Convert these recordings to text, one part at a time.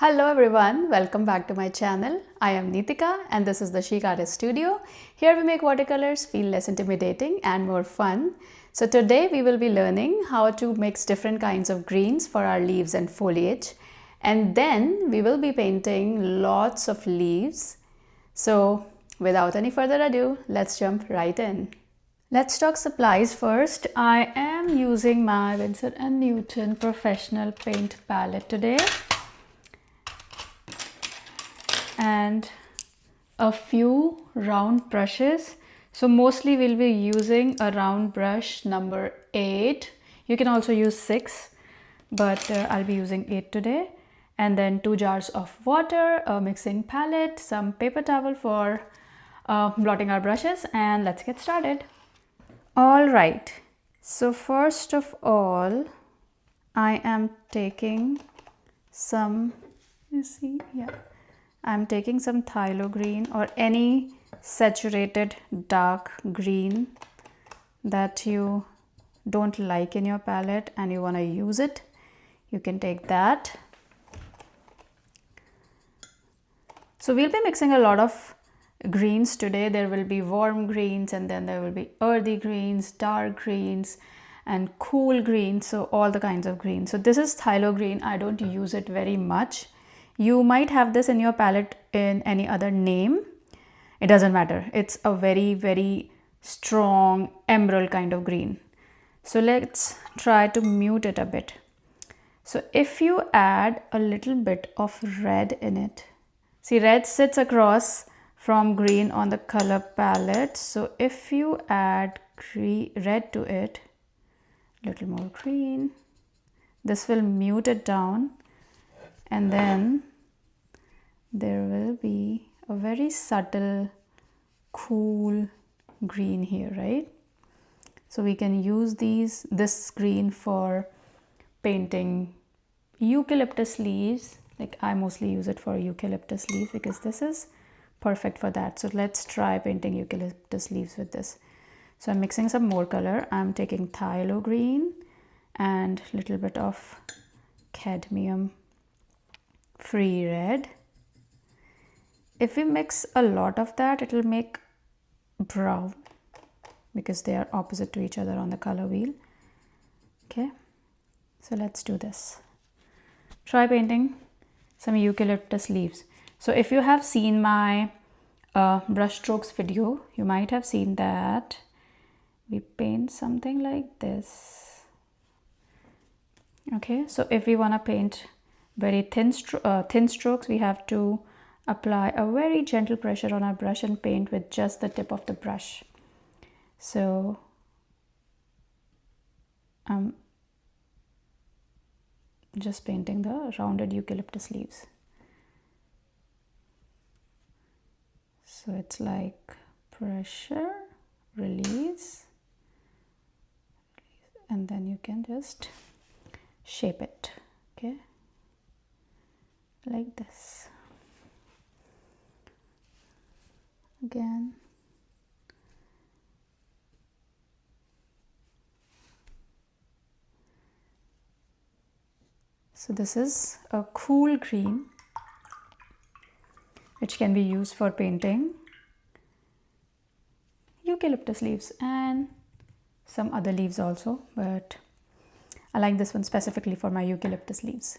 Hello everyone, welcome back to my channel. I am Neetika and this is the Chic Artist Studio. Here we make watercolors feel less intimidating and more fun. So today we will be learning how to mix different kinds of greens for our leaves and foliage. And then we will be painting lots of leaves. So without any further ado, let's jump right in. Let's talk supplies first. I am using my Winsor & Newton professional paint palette today. And a few round brushes. So mostly we'll be using a round brush number 8. You can also use 6, but I'll be using 8 today. And then 2 jars of water, a mixing palette, some paper towel for blotting our brushes, and let's get started. All right, so first of all, I am taking some, I'm taking some phthalo green or any saturated dark green that you don't like in your palette and you want to use it. You can take that. So we'll be mixing a lot of greens today. There will be warm greens and then there will be earthy greens, dark greens and cool greens. So all the kinds of greens. So this is phthalo green. I don't use it very much. You might have this in your palette in any other name. It doesn't matter. It's a very, very strong emerald kind of green. So let's try to mute it a bit. So if you add a little bit of red in it, see, red sits across from green on the color palette. So if you add red to it, little more green, this will mute it down, and then there will be a very subtle cool green here, right? So we can use this green for painting eucalyptus leaves. Like I mostly use it for eucalyptus leaves because this is perfect for that. So let's try painting eucalyptus leaves with this. So I'm mixing some more color. I'm taking phthalo green and a little bit of cadmium free red. If we mix a lot of that, it will make brown because they are opposite to each other on the color wheel. Okay, so let's do this. Try painting some eucalyptus leaves. So if you have seen my brushstrokes video, you might have seen that we paint something like this. Okay, so if we want to paint very thin strokes, we have to apply a very gentle pressure on our brush and paint with just the tip of the brush. So I'm just painting the rounded eucalyptus leaves. So it's like pressure, release, and then you can just shape it, okay, like this. Again. So this is a cool green which can be used for painting eucalyptus leaves and some other leaves also, but I like this one specifically for my eucalyptus leaves.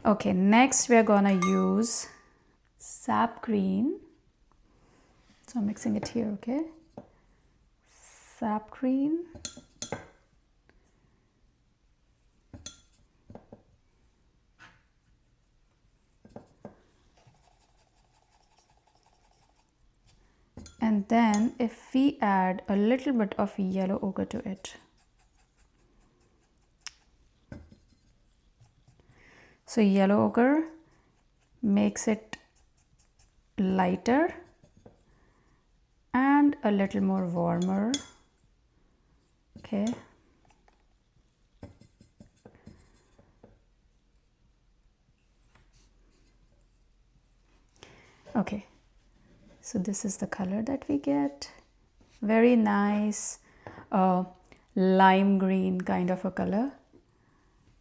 Okay, next we are gonna use sap green. So I'm mixing it here, okay? Sap green. And then if we add a little bit of yellow ochre to it. So yellow ochre makes it lighter and a little more warmer, okay? Okay, so this is the color that we get. Very nice lime green kind of a color.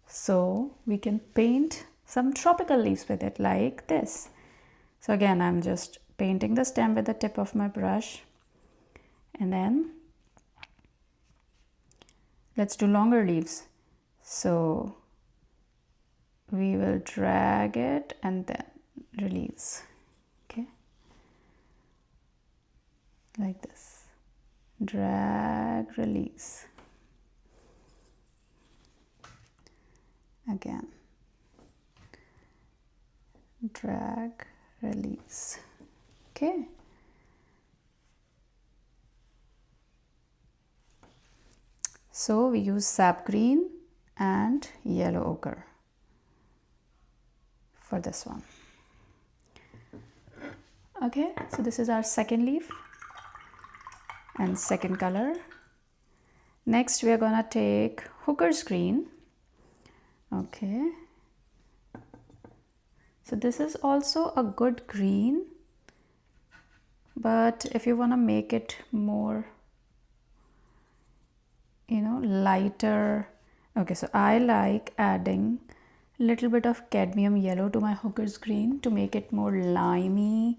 So we can paint some tropical leaves with it, like this. So again, I'm just painting the stem with the tip of my brush, and then let's do longer leaves. So we will drag it and then release, okay, like this. Drag, release. Again, drag, release. Okay. So we use sap green and yellow ochre for this one. Okay, so this is our second leaf and second color. Next we are gonna take hooker's green. Okay, so this is also a good green, but if you want to make it more, you know, lighter. Okay, so I like adding a little bit of cadmium yellow to my hooker's green to make it more limey.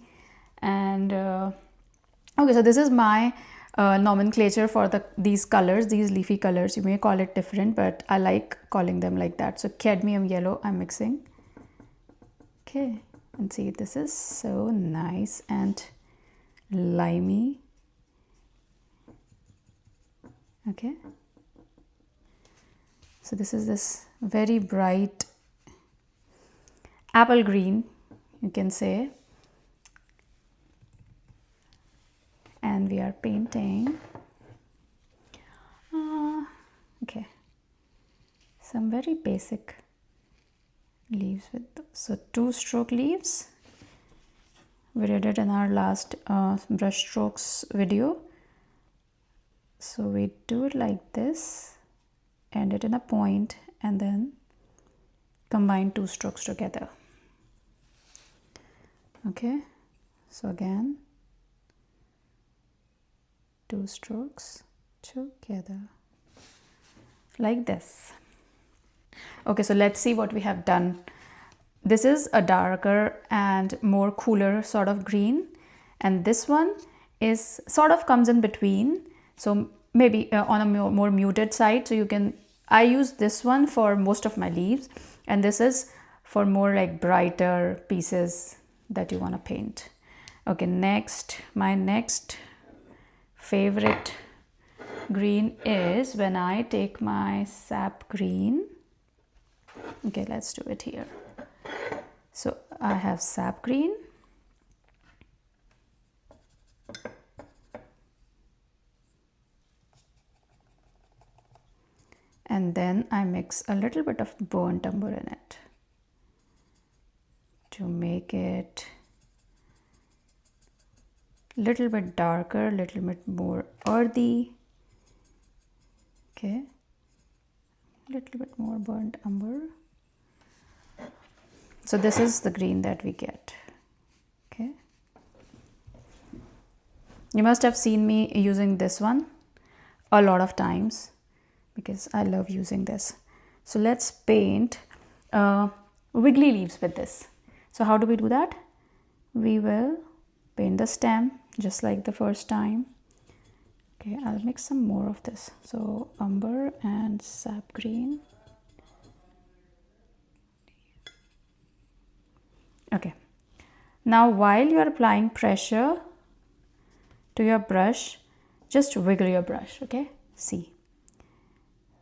And okay, so this is my nomenclature for these colors, these leafy colors. You may call it different, but I like calling them like that. So cadmium yellow I'm mixing. Okay, and see, this is so nice and limey. Okay, so this is this very bright apple green, you can say. And we are painting okay, some very basic leaves with so 2-stroke leaves. We did it in our last brush strokes video. So we do it like this, end it in a point, and then combine 2 strokes together. Okay, so again 2 strokes together like this. Okay, so let's see what we have done. This is a darker and more cooler sort of green, and this one is sort of comes in between, so maybe on a more muted side. So you can, I use this one for most of my leaves, and this is for more like brighter pieces that you want to paint. Okay, next, my next favorite green is when I take my sap green. Okay, let's do it here. So I have sap green, and then I mix a little bit of burnt umber in it to make it little bit darker, little bit more earthy. Okay, little bit more burnt umber. So this is the green that we get. Okay, you must have seen me using this one a lot of times because I love using this. So let's paint wiggly leaves with this. So how do we do that? We will paint the stem just like the first time. Okay, I'll mix some more of this. So umber and sap green. Okay, now while you are applying pressure to your brush, just wiggle your brush. Okay, see,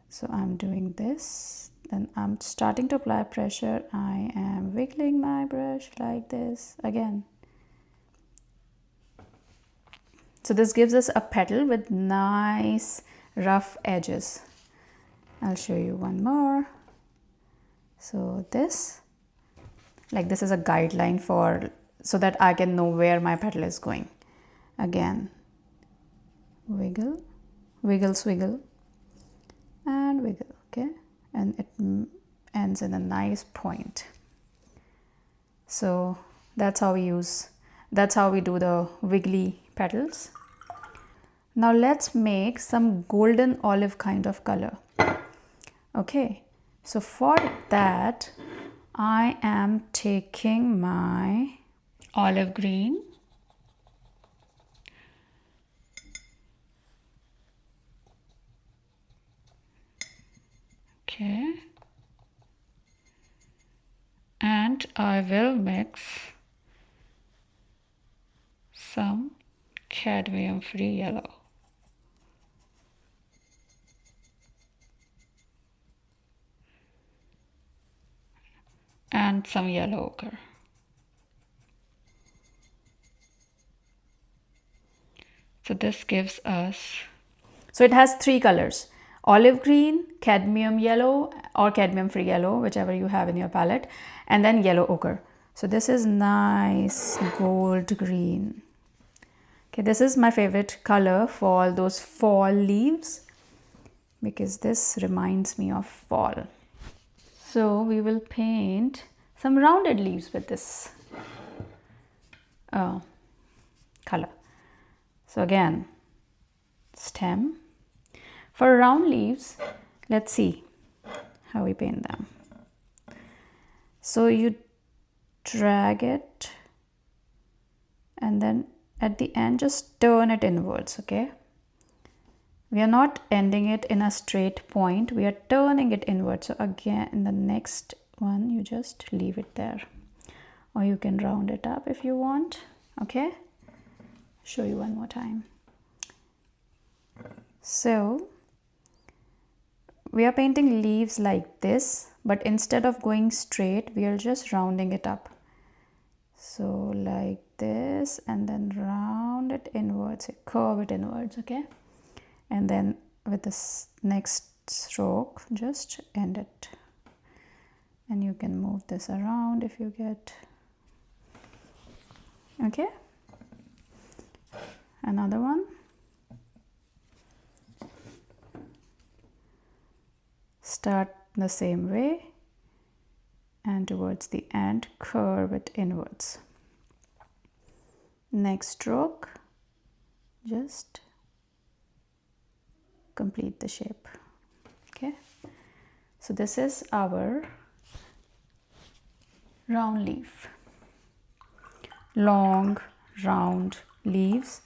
so I'm doing this, then I'm starting to apply pressure. I am wiggling my brush like this again. So this gives us a petal with nice rough edges. I'll show you one more. So this, like this is a guideline for, so that I can know where my petal is going. Again, wiggle, wiggle, swiggle, and wiggle. Okay, and it ends in a nice point. So that's how we use, that's how we do the wiggly petals. Now let's make some golden olive kind of color. Okay, so for that I am taking my olive green, okay, and I will mix some cadmium free yellow. And some yellow ochre. So this gives us, so it has 3 colors: olive green, cadmium yellow or cadmium free yellow, whichever you have in your palette, and then yellow ochre. So this is nice gold green. Okay, this is my favorite color for those fall leaves because this reminds me of fall. So we will paint some rounded leaves with this color. So again, stem. For round leaves, let's see how we paint them. So you drag it and then at the end just turn it inwards, okay? We are not ending it in a straight point, we are turning it inwards. So again, in the next one, you just leave it there. Or you can round it up if you want, okay? Show you one more time. So we are painting leaves like this, but instead of going straight, we are just rounding it up. So like this, and then round it inwards, curve it inwards, okay? And then with this next stroke, just end it. And you can move this around if you get, okay? Another one. Start the same way and towards the end curve it inwards. Next stroke, just complete the shape, okay? So this is our round leaf, long round leaves,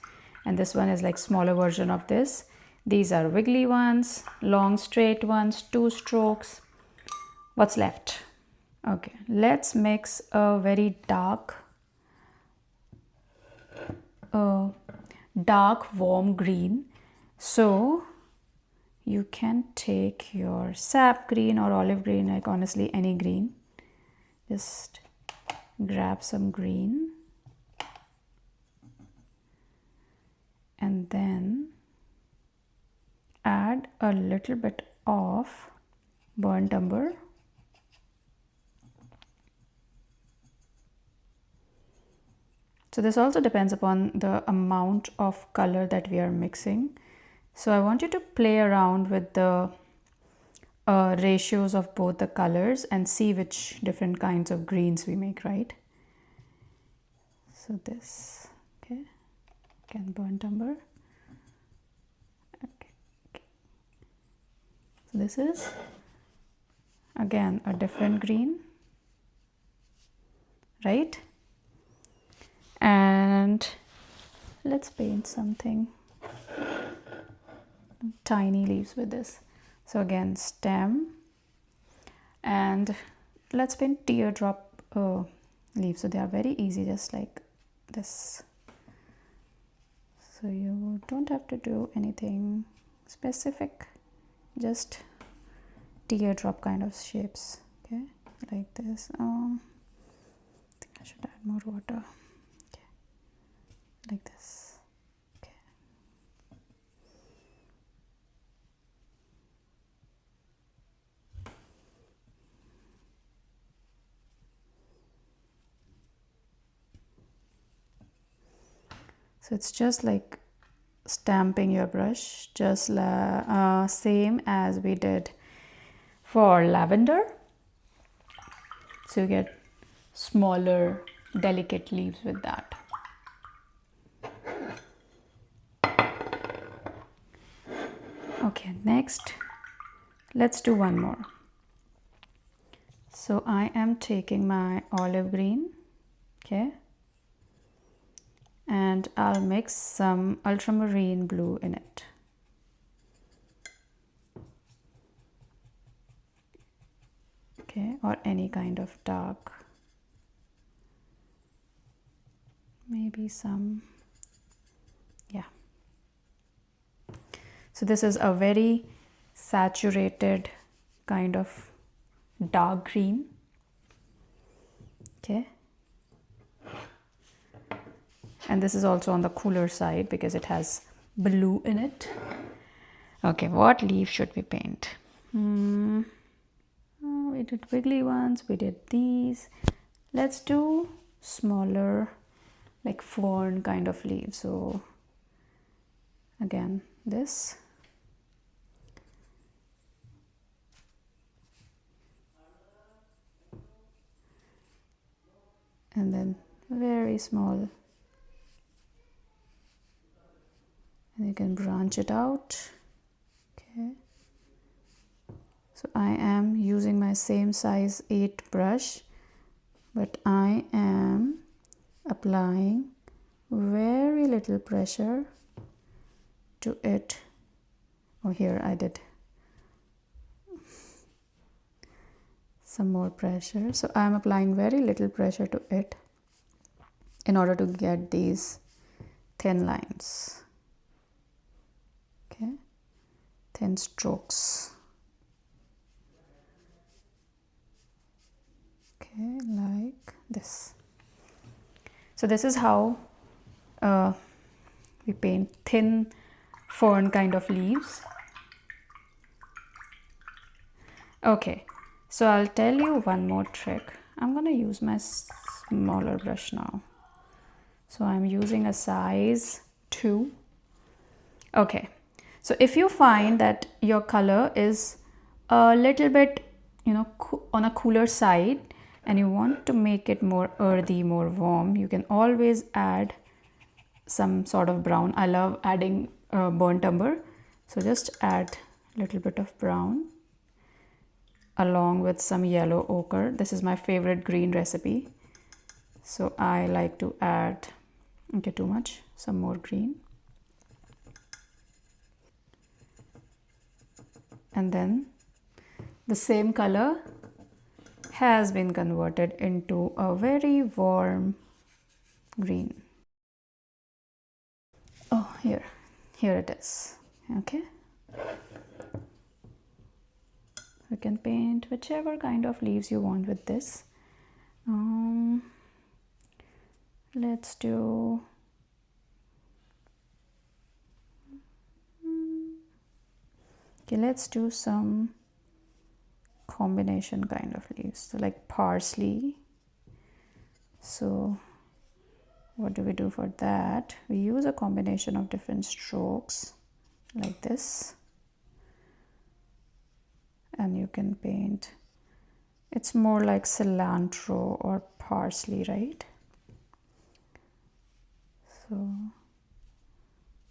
and this one is like smaller version of this. These are wiggly ones, long straight ones, 2 strokes. What's left? Okay, let's mix a very dark warm green. So you can take your sap green or olive green, like honestly any green. Just grab some green and then add a little bit of burnt umber. So this also depends upon the amount of color that we are mixing. So I want you to play around with the ratios of both the colors and see which different kinds of greens we make, right? So this, okay, again burnt umber. Okay. So this is again a different green, right? And let's paint something tiny leaves with this. So again stem, and let's paint teardrop leaves. So they are very easy, just like this. So you don't have to do anything specific, just teardrop kind of shapes, okay, like this. I think I should add more water, okay, like this, okay. So it's just like stamping your brush, just same as we did for lavender. So you get smaller delicate leaves with that. Okay, next let's do one more. So I am taking my olive green, okay, and I'll mix some ultramarine blue in it. Okay, or any kind of dark, maybe some, yeah. So this is a very saturated kind of dark green, okay, and this is also on the cooler side because it has blue in it. Okay, what leaf should we paint? Oh, we did wiggly ones, we did these. Let's do smaller, like fern kind of leaves. So again, this. And then very small. And you can branch it out. Okay. So I am using my same size 8 brush, but I am applying very little pressure to it. Oh, here I did some more pressure. So I'm applying very little pressure to it in order to get these thin lines. Okay, thin strokes. Okay, like this. So this is how we paint thin fern kind of leaves. Okay, so I'll tell you one more trick. I'm gonna use my smaller brush now. So I'm using a size 2. Okay, so if you find that your color is a little bit, you know, on a cooler side and you want to make it more earthy, more warm, you can always add some sort of brown. I love adding burnt umber, so just add a little bit of brown along with some yellow ochre. This is my favorite green recipe, so I like to add, okay, too much, some more green, and then the same color has been converted into a very warm green. Oh, here it is. Okay, you can paint whichever kind of leaves you want with this. Let's do okay, let's do some combination kind of leaves, so like parsley. So what do we do for that? We use a combination of different strokes like this, and you can paint, it's more like cilantro or parsley, right? So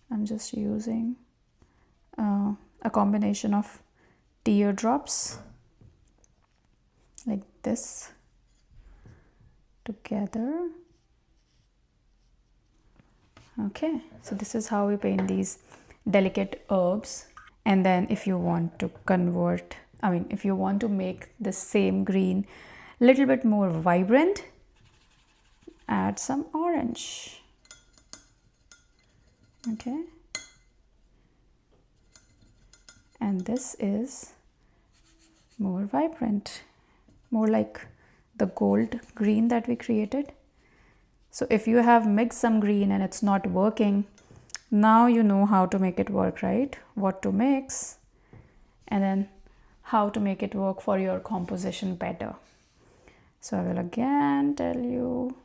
I'm just using a combination of teardrops like this together. Okay, so this is how we paint these delicate herbs. And then if you want to convert, I mean, if you want to make the same green a little bit more vibrant, add some orange. Okay, and this is more vibrant, more like the gold green that we created. So if you have mixed some green and it's not working, now you know how to make it work, right? What to mix, and then how to make it work for your composition better. So I will again tell you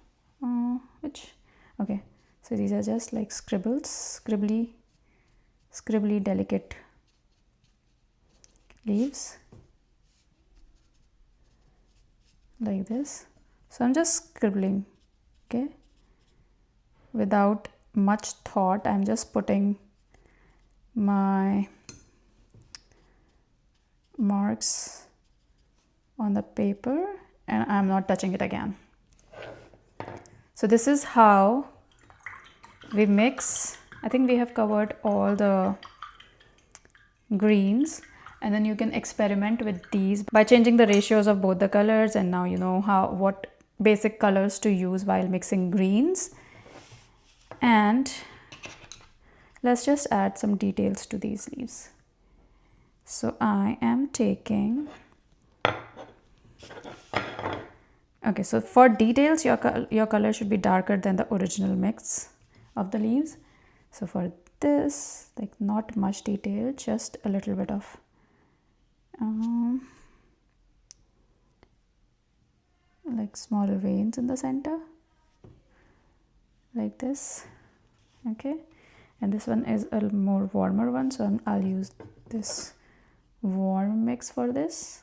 which. Okay, so these are just like scribbles, scribbly delicate leaves like this. So I'm just scribbling, okay, without much thought. I'm just putting my marks on the paper and I'm not touching it again. So this is how we mix. I think we have covered all the greens, and then you can experiment with these by changing the ratios of both the colors, and now you know what basic colors to use while mixing greens. And let's just add some details to these leaves. So I am taking, okay, so for details your color should be darker than the original mix of the leaves. So for this, like not much detail, just a little bit of like small veins in the center like this. Okay, and this one is a more warmer one, so I'll use this warm mix for this.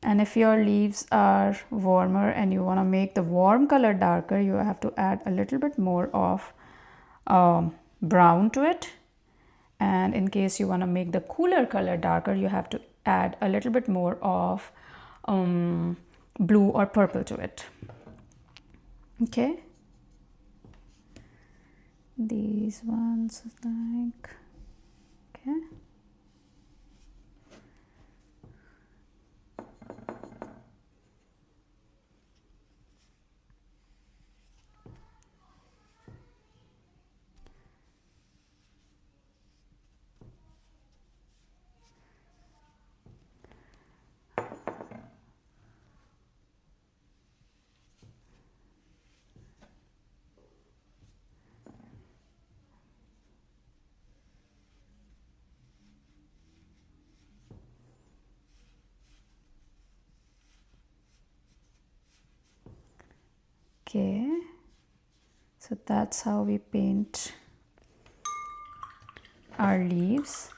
And if your leaves are warmer and you want to make the warm color darker, you have to add a little bit more of brown to it. And in case you want to make the cooler color darker, you have to add a little bit more of blue or purple to it. Okay, these ones like, okay. Okay, so that's how we paint our leaves,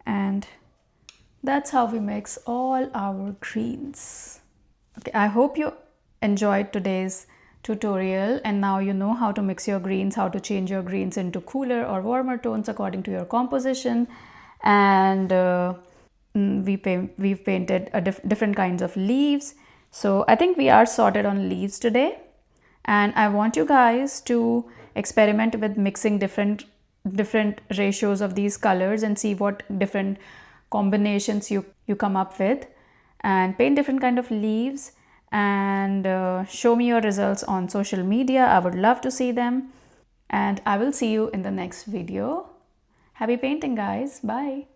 and that's how we mix all our greens. Okay, I hope you enjoyed today's tutorial, and now you know how to mix your greens, how to change your greens into cooler or warmer tones according to your composition. And we've painted different kinds of leaves. So I think we are sorted on leaves today, and I want you guys to experiment with mixing different ratios of these colors and see what different combinations you come up with, and paint different kind of leaves, and show me your results on social media. I would love to see them, and I will see you in the next video. Happy painting, guys. Bye.